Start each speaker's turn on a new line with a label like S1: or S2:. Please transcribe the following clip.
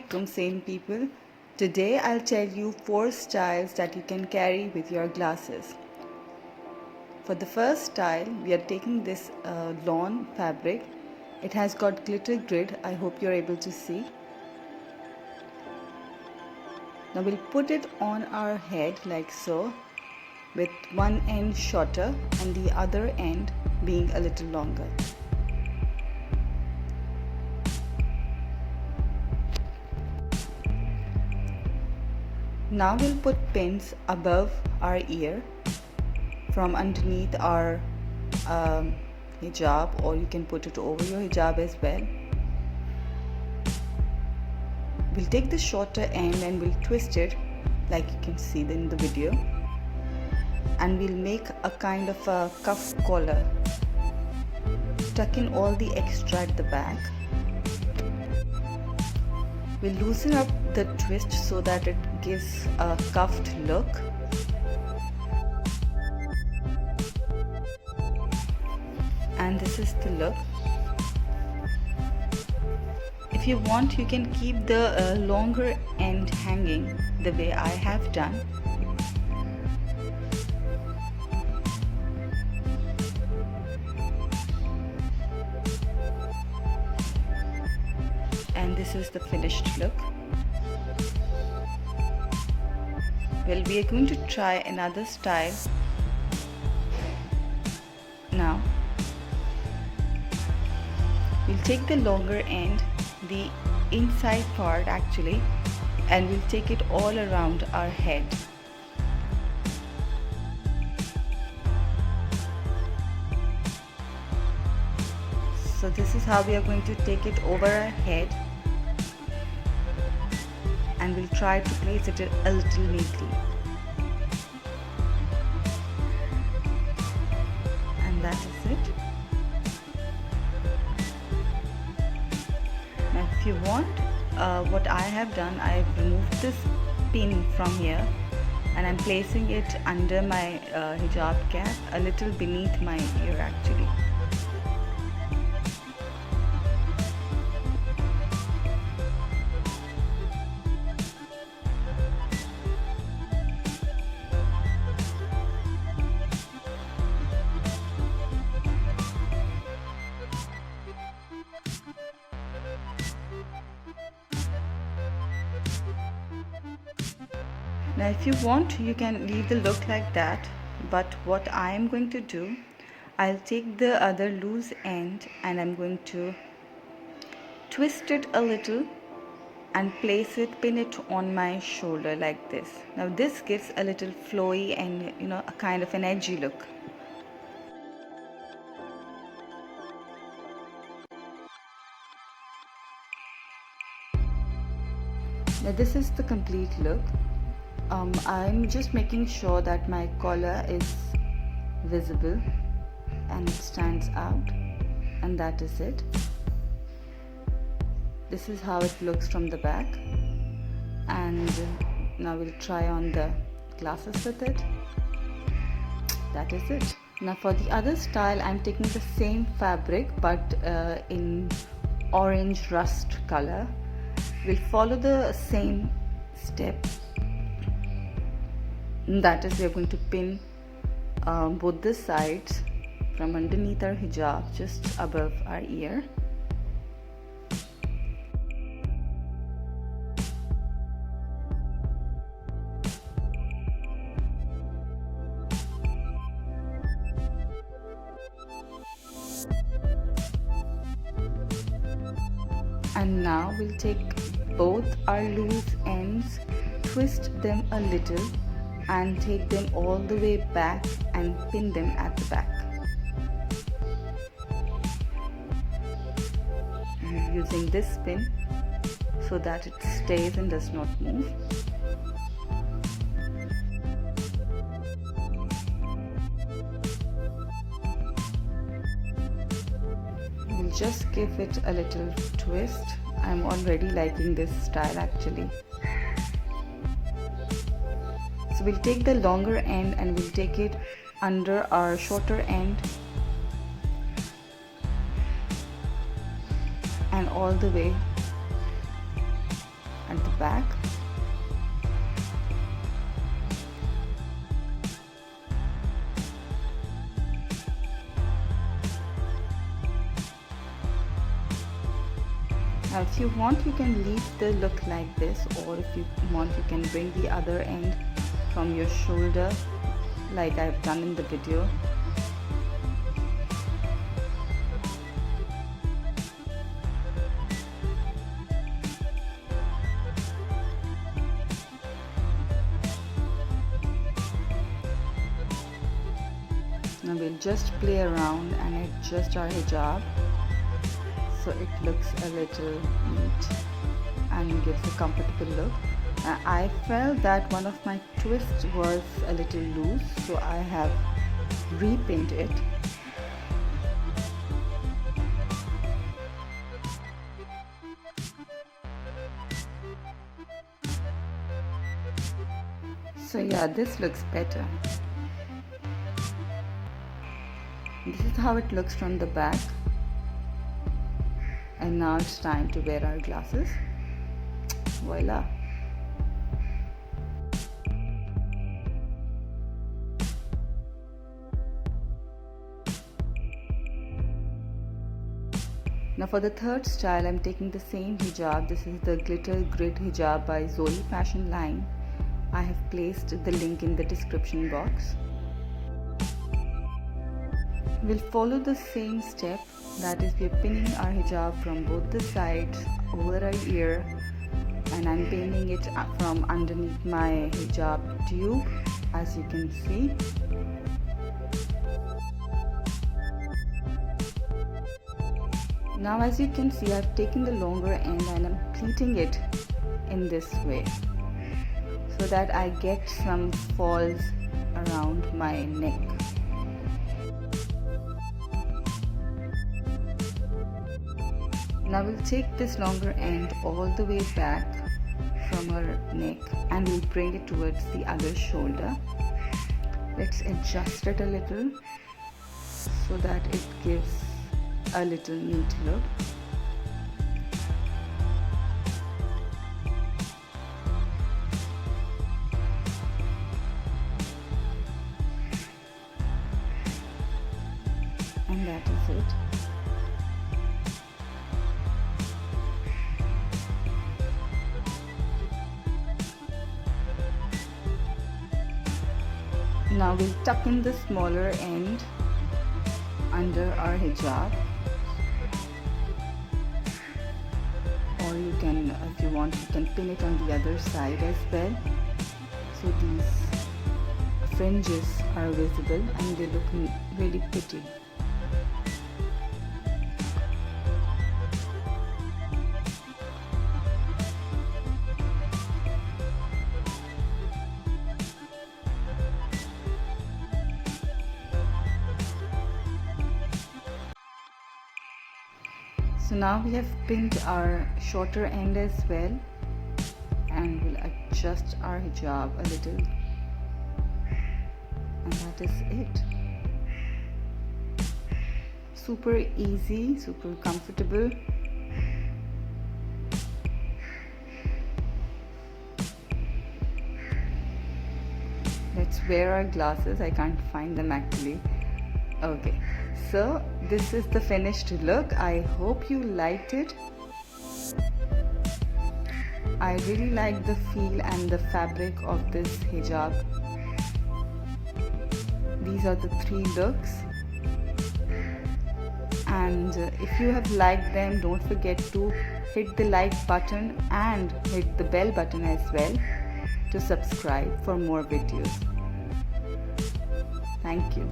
S1: Assalamualaikum sane people. Today I'll tell you 4 styles that you can carry with your glasses. For the first style, we are taking this lawn fabric. It has got glitter grid. I hope you're able to see. Now we'll put it on our head like so, with one end shorter and the other end being a little longer. Now we'll put pins above our ear from underneath our hijab, or you can put it over your hijab as well. We'll take the shorter end and we'll twist it like you can see in the video, and we'll make a kind of a cuff collar, tuck in all the extra at the back. We'll loosen up the twist so that it gives a cuffed look. And this is the look. If you want, you can keep the longer end hanging the way I have done. And this is the finished look. Well, we are going to try another style now. We'll take the longer end, the inside part actually, and we'll take it all around our head. So this is how we are going to take it over our head, and we'll try to place it a little neatly. And that is it. Now if you want, what I have done, I've removed this pin from here and I'm placing it under my hijab cap, a little beneath my ear actually. Now if you want, you can leave the look like that, but what I am going to do, I'll take the other loose end and I'm going to twist it a little and place it, pin it on my shoulder like this. Now this gives a little flowy and a kind of an edgy look. Now this is the complete look. I'm just making sure that my collar is visible and it stands out, and that is it. This is how it looks from the back, and now we'll try on the glasses with it. That is it. Now for the other style, I'm taking the same fabric but in orange rust color. We'll follow the same step. That is, we are going to pin both the sides from underneath our hijab just above our ear. And now we'll take both our loose ends, twist them a little and take them all the way back and pin them at the back. I'm using this pin so that it stays and does not move. We'll just give it a little twist. I'm already liking this style actually. So we'll take the longer end and we'll take it under our shorter end and all the way at the back. Now if you want, you can leave the look like this, or if you want, you can bring the other end from your shoulder like I've done in the video. Now we'll just play around and adjust our hijab so it looks a little neat and gives a comfortable look. I felt that one of my twists was a little loose, so I have repinned it. So yeah, this looks better. This is how it looks from the back. And now it's time to wear our glasses. Voila! Now for the third style, I'm taking the same hijab. This is the glitter grid hijab by Zoe Fashion line. I have placed the link in the description box. We'll follow the same step, that is, we're pinning our hijab from both the sides over our ear, and I'm pinning it from underneath my hijab tube, as you can see. Now as you can see, I've taken the longer end and I'm pleating it in this way so that I get some falls around my neck. Now we'll take this longer end all the way back from her neck and we'll bring it towards the other shoulder. Let's adjust it a little so that it gives a little neat look. And that is it. Now we'll tuck in the smaller end under our hijab, or you can, if you want, you can pin it on the other side as well, so these fringes are visible and they look really pretty. So now we have pinned our shorter end as well, and we'll adjust our hijab a little, and that is it. Super easy, super comfortable. Let's wear our glasses. I can't find them actually. Okay, so this is the finished look. I hope you liked it. I really like the feel and the fabric of this hijab. These are the 3 looks, and if you have liked them, don't forget to hit the like button and hit the bell button as well to subscribe for more videos. Thank you.